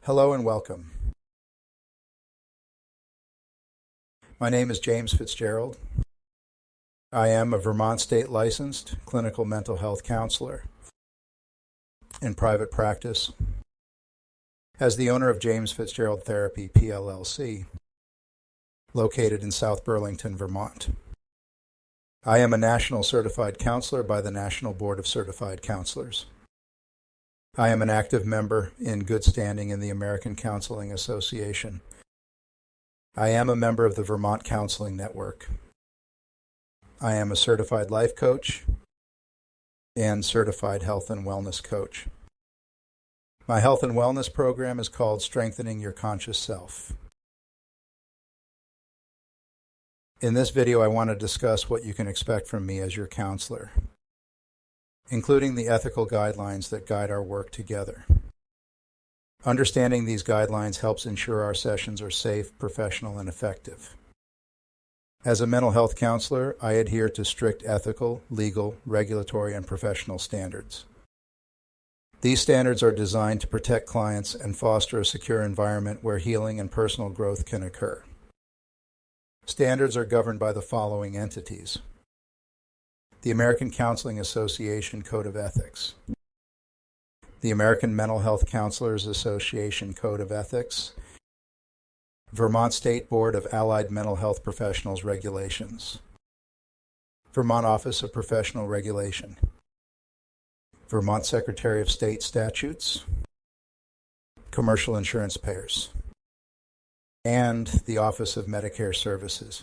Hello and welcome. My name is James Fitzgerald. I am a Vermont state licensed clinical mental health counselor in private practice as the owner of James Fitzgerald Therapy, PLLC, located in South Burlington, Vermont. I am a national certified counselor by the National Board of Certified Counselors. I am an active member in good standing in the American Counseling Association. I am a member of the Vermont Counseling Network. I am a certified life coach and certified health and wellness coach. My health and wellness program is called Strengthening Your Conscious Self. In this video, I want to discuss what you can expect from me as your counselor, including the ethical guidelines that guide our work together. Understanding these guidelines helps ensure our sessions are safe, professional, and effective. As a mental health counselor, I adhere to strict ethical, legal, regulatory, and professional standards. These standards are designed to protect clients and foster a secure environment where healing and personal growth can occur. Standards are governed by the following entities: the American Counseling Association Code of Ethics, the American Mental Health Counselors Association Code of Ethics, Vermont State Board of Allied Mental Health Professionals Regulations, Vermont Office of Professional Regulation, Vermont Secretary of State Statutes, Commercial Insurance Payers, and the Office of Medicare Services.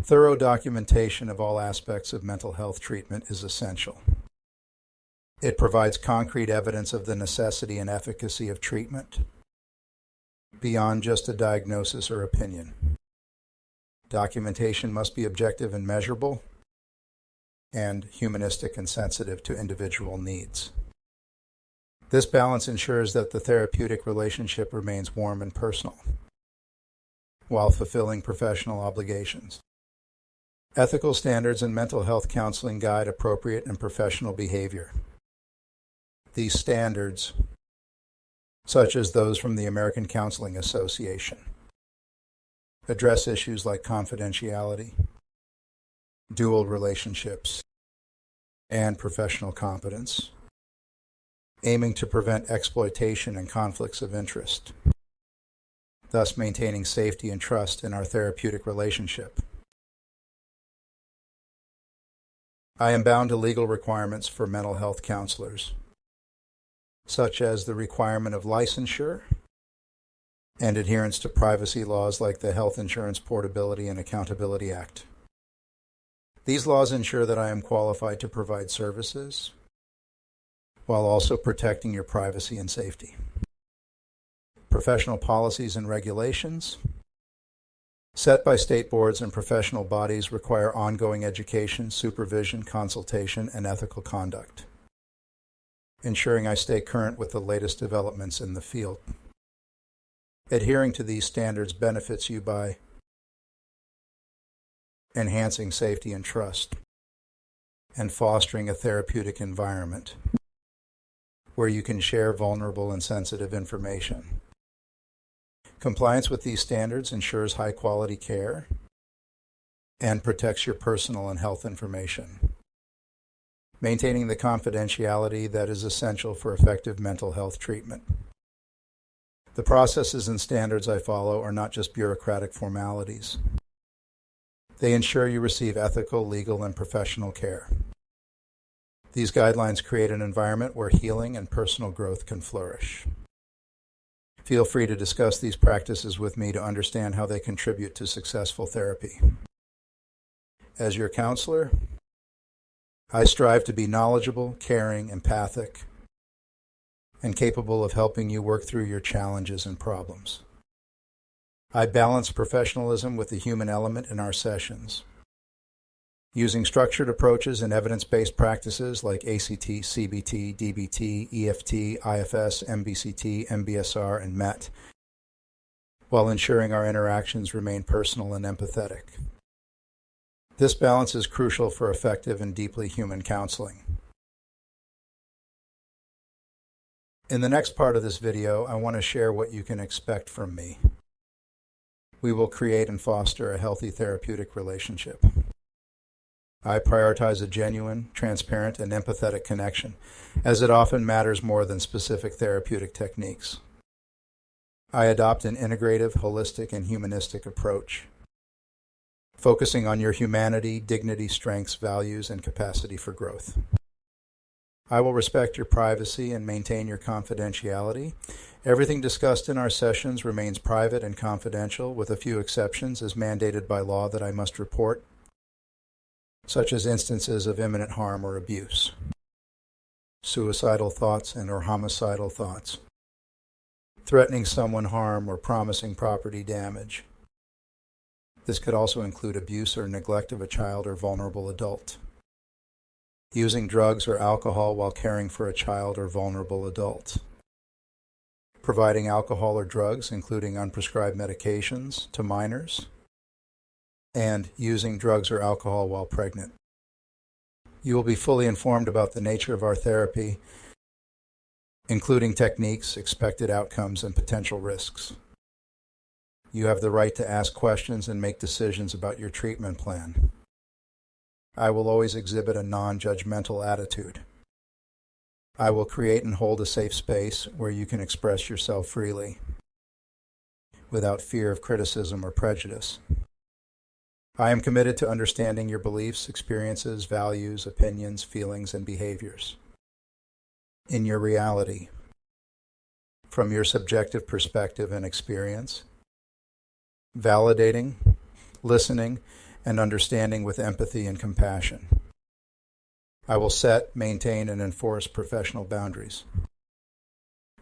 Thorough documentation of all aspects of mental health treatment is essential. It provides concrete evidence of the necessity and efficacy of treatment beyond just a diagnosis or opinion. Documentation must be objective and measurable, and humanistic and sensitive to individual needs. This balance ensures that the therapeutic relationship remains warm and personal, while fulfilling professional obligations. Ethical standards in mental health counseling guide appropriate and professional behavior. These standards, such as those from the American Counseling Association, address issues like confidentiality, dual relationships, and professional competence, aiming to prevent exploitation and conflicts of interest, thus maintaining safety and trust in our therapeutic relationship. I am bound to legal requirements for mental health counselors, such as the requirement of licensure and adherence to privacy laws like the Health Insurance Portability and Accountability Act. These laws ensure that I am qualified to provide services while also protecting your privacy and safety. Professional policies and regulations set by state boards and professional bodies require ongoing education, supervision, consultation, and ethical conduct, ensuring I stay current with the latest developments in the field. Adhering to these standards benefits you by enhancing safety and trust and fostering a therapeutic environment where you can share vulnerable and sensitive information. Compliance with these standards ensures high-quality care and protects your personal and health information, maintaining the confidentiality that is essential for effective mental health treatment. The processes and standards I follow are not just bureaucratic formalities. They ensure you receive ethical, legal, and professional care. These guidelines create an environment where healing and personal growth can flourish. Feel free to discuss these practices with me to understand how they contribute to successful therapy. As your counselor, I strive to be knowledgeable, caring, empathic, and capable of helping you work through your challenges and problems. I balance professionalism with the human element in our sessions, using structured approaches and evidence-based practices like ACT, CBT, DBT, EFT, IFS, MBCT, MBSR, and MET, while ensuring our interactions remain personal and empathetic. This balance is crucial for effective and deeply human counseling. In the next part of this video, I want to share what you can expect from me. We will create and foster a healthy therapeutic relationship. I prioritize a genuine, transparent, and empathetic connection, as it often matters more than specific therapeutic techniques. I adopt an integrative, holistic, and humanistic approach, focusing on your humanity, dignity, strengths, values, and capacity for growth. I will respect your privacy and maintain your confidentiality. Everything discussed in our sessions remains private and confidential, with a few exceptions as mandated by law that I must report, such as instances of imminent harm or abuse, suicidal thoughts and/or homicidal thoughts, threatening someone harm or promising property damage. This could also include abuse or neglect of a child or vulnerable adult, using drugs or alcohol while caring for a child or vulnerable adult, providing alcohol or drugs, including unprescribed medications, to minors, and using drugs or alcohol while pregnant. You will be fully informed about the nature of our therapy, including techniques, expected outcomes, and potential risks. You have the right to ask questions and make decisions about your treatment plan. I will always exhibit a non-judgmental attitude. I will create and hold a safe space where you can express yourself freely, without fear of criticism or prejudice. I am committed to understanding your beliefs, experiences, values, opinions, feelings, and behaviors in your reality, from your subjective perspective and experience, validating, listening, and understanding with empathy and compassion. I will set, maintain, and enforce professional boundaries,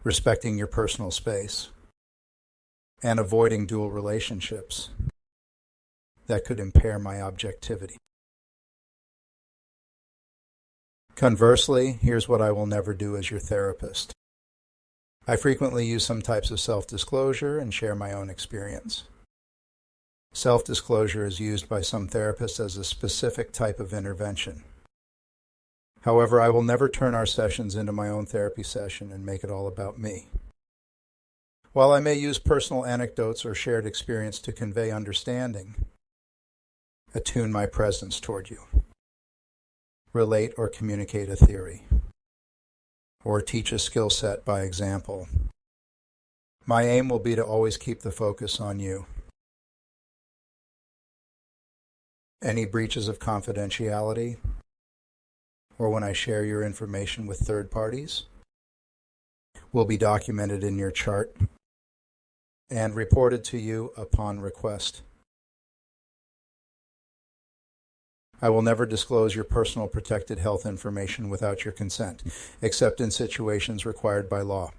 respecting your personal space, and avoiding dual relationships that could impair my objectivity. Conversely, here's what I will never do as your therapist. I frequently use some types of self-disclosure and share my own experience. Self-disclosure is used by some therapists as a specific type of intervention. However, I will never turn our sessions into my own therapy session and make it all about me. While I may use personal anecdotes or shared experience to convey understanding, attune my presence toward you, relate or communicate a theory, or teach a skill set by example, my aim will be to always keep the focus on you. Any breaches of confidentiality, or when I share your information with third parties, will be documented in your chart and reported to you upon request. I will never disclose your personal protected health information without your consent, except in situations required by law.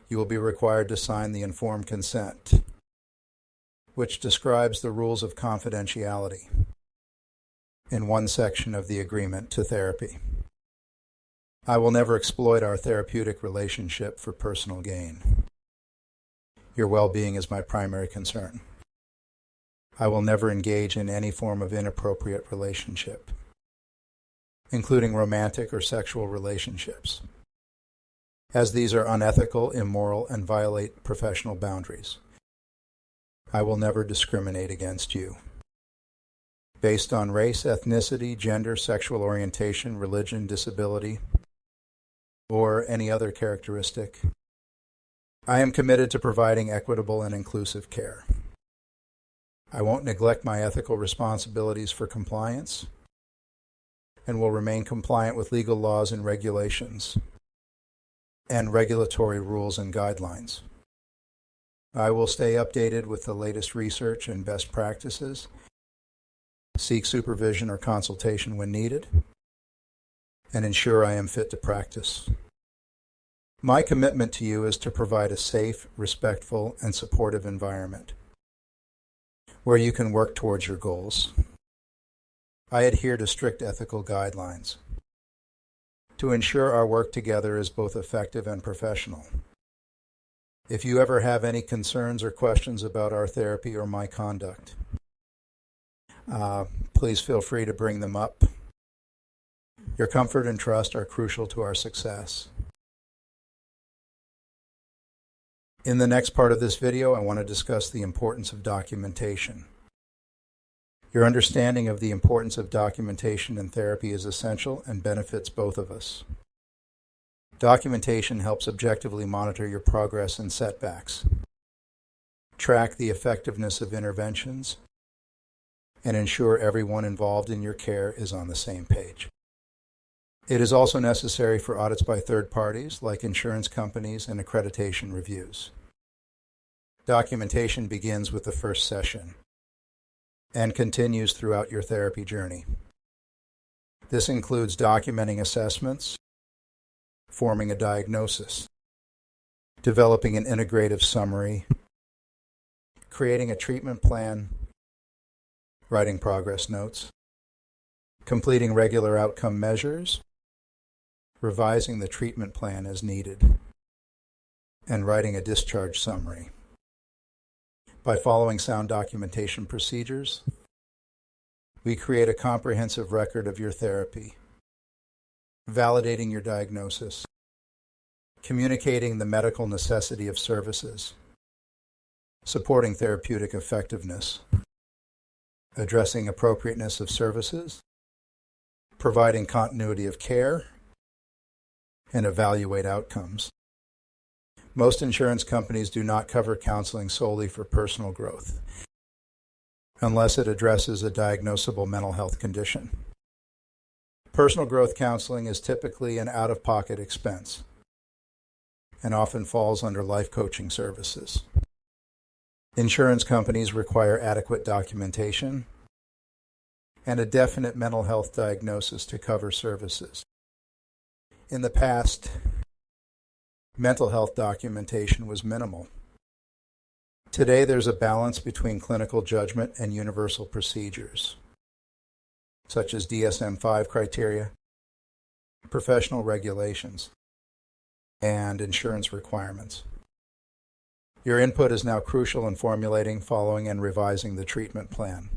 You will be required to sign the informed consent, which describes the rules of confidentiality in one section of the agreement to therapy. I will never exploit our therapeutic relationship for personal gain. Your well-being is my primary concern. I will never engage in any form of inappropriate relationship, including romantic or sexual relationships, as these are unethical, immoral, and violate professional boundaries. I will never discriminate against you based on race, ethnicity, gender, sexual orientation, religion, disability, or any other characteristic. I am committed to providing equitable and inclusive care. I won't neglect my ethical responsibilities for compliance and will remain compliant with legal laws and regulations and regulatory rules and guidelines. I will stay updated with the latest research and best practices, seek supervision or consultation when needed, and ensure I am fit to practice. My commitment to you is to provide a safe, respectful, and supportive environment where you can work towards your goals. I adhere to strict ethical guidelines to ensure our work together is both effective and professional. If you ever have any concerns or questions about our therapy or my conduct, please feel free to bring them up. Your comfort and trust are crucial to our success. In the next part of this video, I want to discuss the importance of documentation. Your understanding of the importance of documentation in therapy is essential and benefits both of us. Documentation helps objectively monitor your progress and setbacks, track the effectiveness of interventions, and ensure everyone involved in your care is on the same page. It is also necessary for audits by third parties like insurance companies and accreditation reviews. Documentation begins with the first session and continues throughout your therapy journey. This includes documenting assessments, forming a diagnosis, developing an integrative summary, creating a treatment plan, writing progress notes, completing regular outcome measures, revising the treatment plan as needed, and writing a discharge summary. By following sound documentation procedures, we create a comprehensive record of your therapy, validating your diagnosis, communicating the medical necessity of services, supporting therapeutic effectiveness, addressing appropriateness of services, providing continuity of care, and evaluate outcomes. Most insurance companies do not cover counseling solely for personal growth, unless it addresses a diagnosable mental health condition. Personal growth counseling is typically an out-of-pocket expense and often falls under life coaching services. Insurance companies require adequate documentation and a definite mental health diagnosis to cover services. In the past, mental health documentation was minimal. Today, there's a balance between clinical judgment and universal procedures, such as DSM-5 criteria, professional regulations, and insurance requirements. Your input is now crucial in formulating, following, and revising the treatment plan.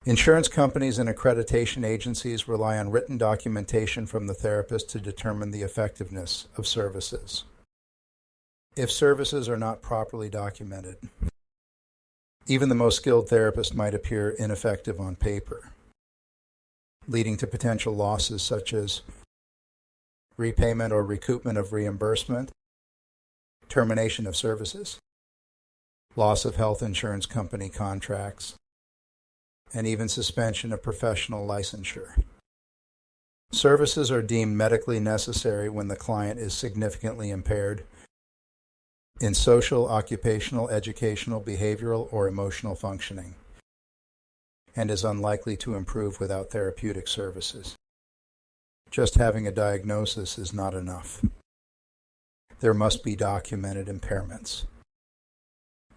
Insurance companies and accreditation agencies rely on written documentation from the therapist to determine the effectiveness of services. If services are not properly documented, even the most skilled therapist might appear ineffective on paper, leading to potential losses such as repayment or recoupment of reimbursement, termination of services, loss of health insurance company contracts, and even suspension of professional licensure. Services are deemed medically necessary when the client is significantly impaired in social, occupational, educational, behavioral, or emotional functioning, and is unlikely to improve without therapeutic services. Just having a diagnosis is not enough. There must be documented impairments.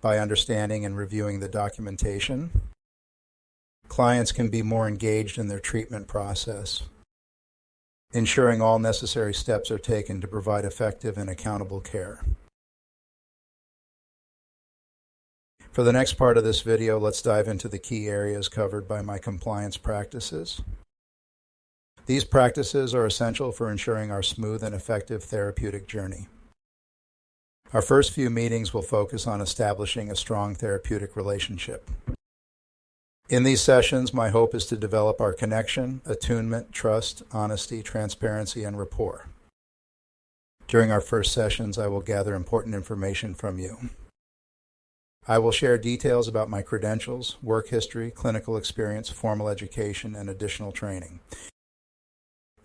By understanding and reviewing the documentation, clients can be more engaged in their treatment process, ensuring all necessary steps are taken to provide effective and accountable care. For the next part of this video, let's dive into the key areas covered by my compliance practices. These practices are essential for ensuring our smooth and effective therapeutic journey. Our first few meetings will focus on establishing a strong therapeutic relationship. In these sessions, my hope is to develop our connection, attunement, trust, honesty, transparency, and rapport. During our first sessions, I will gather important information from you. I will share details about my credentials, work history, clinical experience, formal education, and additional training.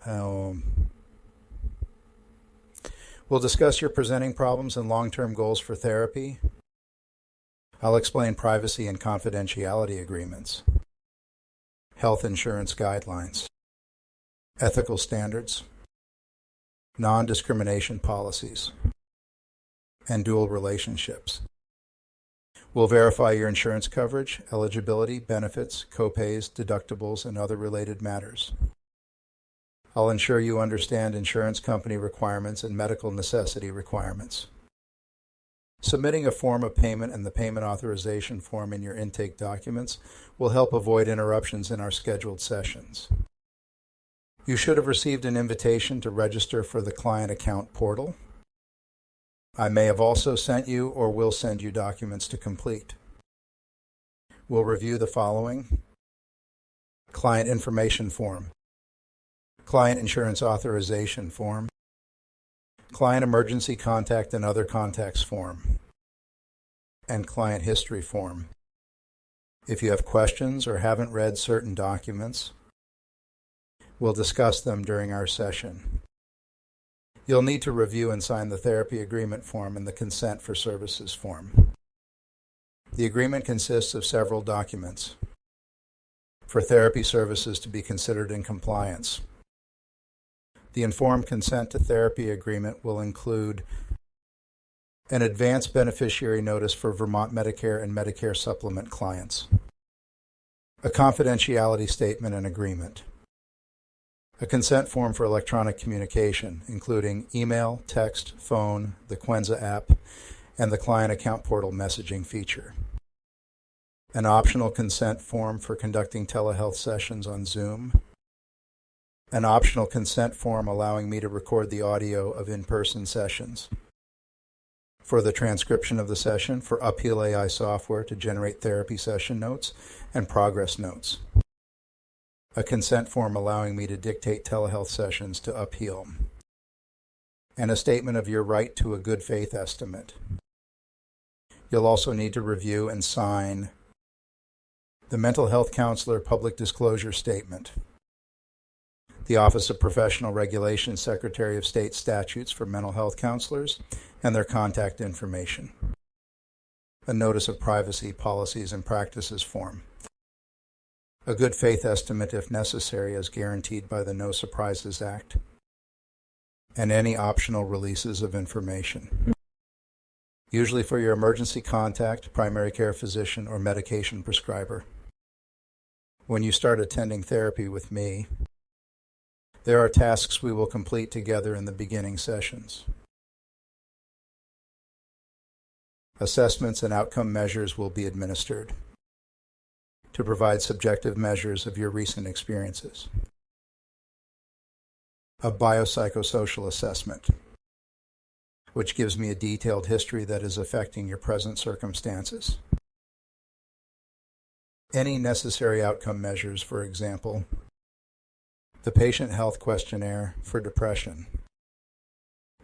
We'll discuss your presenting problems and long-term goals for therapy. I'll explain privacy and confidentiality agreements, health insurance guidelines, ethical standards, non-discrimination policies, and dual relationships. We'll verify your insurance coverage, eligibility, benefits, copays, deductibles, and other related matters. I'll ensure you understand insurance company requirements and medical necessity requirements. Submitting a form of payment and the payment authorization form in your intake documents will help avoid interruptions in our scheduled sessions. You should have received an invitation to register for the client account portal. I may have also sent you or will send you documents to complete. We'll review the following: client information form, client insurance authorization form, client emergency contact and other contacts form, and client history form. If you have questions or haven't read certain documents, we'll discuss them during our session. You'll need to review and sign the therapy agreement form and the consent for services form. The agreement consists of several documents for therapy services to be considered in compliance. The informed consent to therapy agreement will include an advance beneficiary notice for Vermont Medicare and Medicare supplement clients, a confidentiality statement and agreement, a consent form for electronic communication, including email, text, phone, the Quenza app, and the client account portal messaging feature, an optional consent form for conducting telehealth sessions on Zoom, an optional consent form allowing me to record the audio of in-person sessions, for the transcription of the session, for Upheal AI software to generate therapy session notes and progress notes, a consent form allowing me to dictate telehealth sessions to Upheal, and a statement of your right to a good faith estimate. You'll also need to review and sign the Mental Health Counselor Public Disclosure Statement, the Office of Professional Regulation Secretary of State statutes for mental health counselors and their contact information, a Notice of Privacy Policies and Practices form, a good faith estimate if necessary as guaranteed by the No Surprises Act, and any optional releases of information, usually for your emergency contact, primary care physician, or medication prescriber. When you start attending therapy with me, there are tasks we will complete together in the beginning sessions. Assessments and outcome measures will be administered to provide subjective measures of your recent experiences. A biopsychosocial assessment, which gives me a detailed history that is affecting your present circumstances. Any necessary outcome measures, for example, the Patient Health Questionnaire for depression,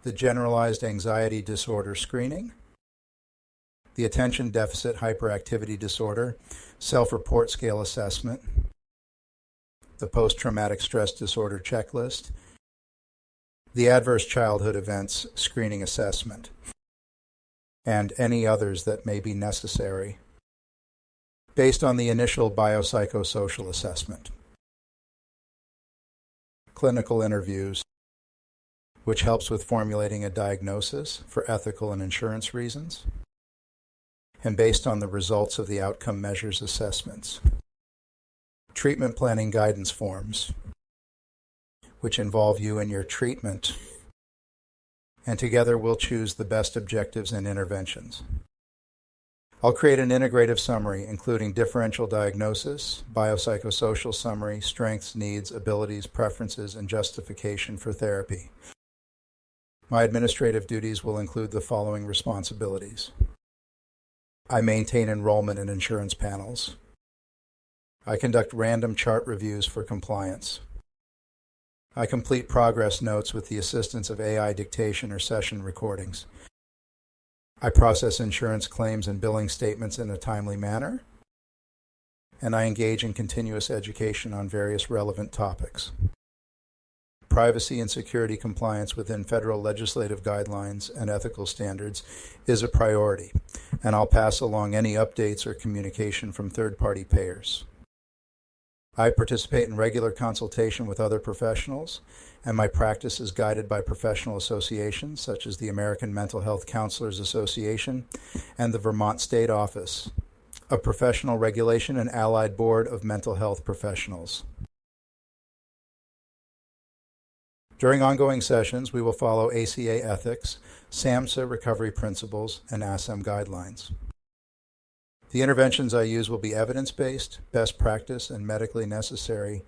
the Generalized Anxiety Disorder Screening, the Attention Deficit Hyperactivity Disorder Self-Report Scale Assessment, the Post-Traumatic Stress Disorder Checklist, the Adverse Childhood Events Screening Assessment, and any others that may be necessary based on the initial biopsychosocial assessment. Clinical interviews, which helps with formulating a diagnosis for ethical and insurance reasons, and based on the results of the outcome measures assessments. Treatment planning guidance forms, which involve you in your treatment, and together we'll choose the best objectives and interventions. I'll create an integrative summary, including differential diagnosis, biopsychosocial summary, strengths, needs, abilities, preferences, and justification for therapy. My administrative duties will include the following responsibilities. I maintain enrollment in insurance panels. I conduct random chart reviews for compliance. I complete progress notes with the assistance of AI dictation or session recordings. I process insurance claims and billing statements in a timely manner, and I engage in continuous education on various relevant topics. Privacy and security compliance within federal legislative guidelines and ethical standards is a priority, and I'll pass along any updates or communication from third-party payers. I participate in regular consultation with other professionals, and my practice is guided by professional associations such as the American Mental Health Counselors Association and the Vermont State Office of Professional Regulation and Allied Board of Mental Health Professionals. During ongoing sessions, we will follow ACA ethics, SAMHSA recovery principles, and ASAM guidelines. The interventions I use will be evidence-based, best practice, and medically necessary,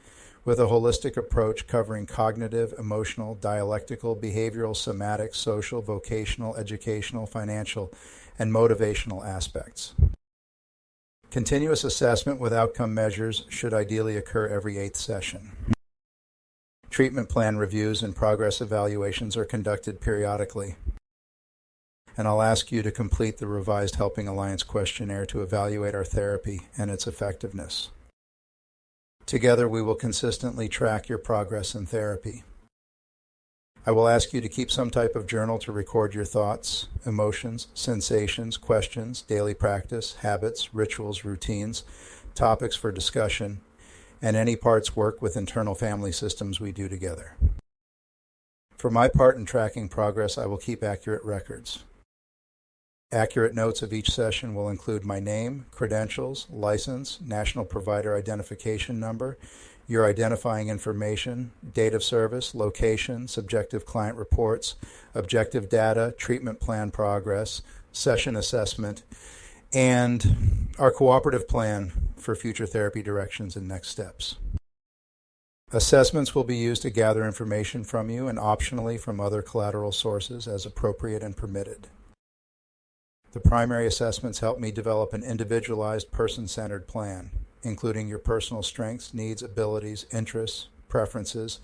with a holistic approach covering cognitive, emotional, dialectical, behavioral, somatic, social, vocational, educational, financial, and motivational aspects. Continuous assessment with outcome measures should ideally occur every 8th session. Treatment plan reviews and progress evaluations are conducted periodically. And I'll ask you to complete the revised Helping Alliance questionnaire to evaluate our therapy and its effectiveness. Together, we will consistently track your progress in therapy. I will ask you to keep some type of journal to record your thoughts, emotions, sensations, questions, daily practice, habits, rituals, routines, topics for discussion, and any parts work with internal family systems we do together. For my part in tracking progress, I will keep accurate records. Accurate notes of each session will include my name, credentials, license, national provider identification number, your identifying information, date of service, location, subjective client reports, objective data, treatment plan progress, session assessment, and our cooperative plan for future therapy directions and next steps. Assessments will be used to gather information from you and optionally from other collateral sources as appropriate and permitted. The primary assessments help me develop an individualized, person-centered plan, including your personal strengths, needs, abilities, interests, preferences,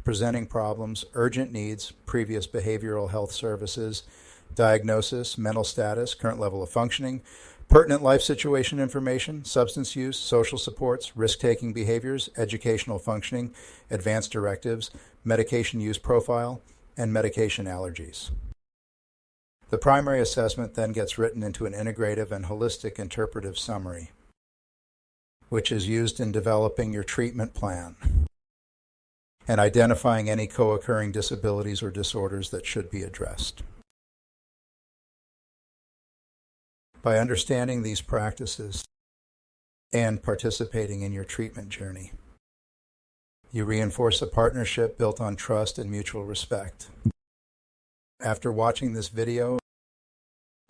presenting problems, urgent needs, previous behavioral health services, diagnosis, mental status, current level of functioning, pertinent life situation information, substance use, social supports, risk-taking behaviors, educational functioning, advanced directives, medication use profile, and medication allergies. The primary assessment then gets written into an integrative and holistic interpretive summary, which is used in developing your treatment plan and identifying any co-occurring disabilities or disorders that should be addressed. By understanding these practices and participating in your treatment journey, you reinforce a partnership built on trust and mutual respect. After watching this video,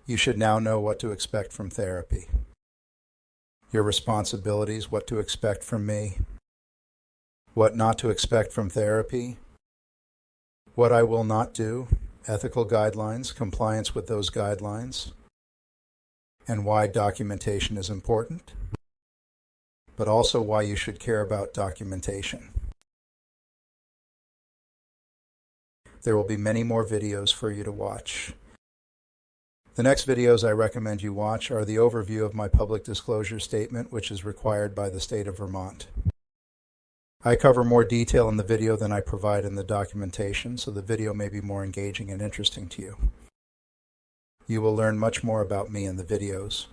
you should now know what to expect from therapy, your responsibilities, what to expect from me, what not to expect from therapy, what I will not do, ethical guidelines, compliance with those guidelines, and why documentation is important, but also why you should care about documentation. There will be many more videos for you to watch. The next videos I recommend you watch are the overview of my public disclosure statement, which is required by the state of Vermont. I cover more detail in the video than I provide in the documentation, so the video may be more engaging and interesting to you. You will learn much more about me in the videos.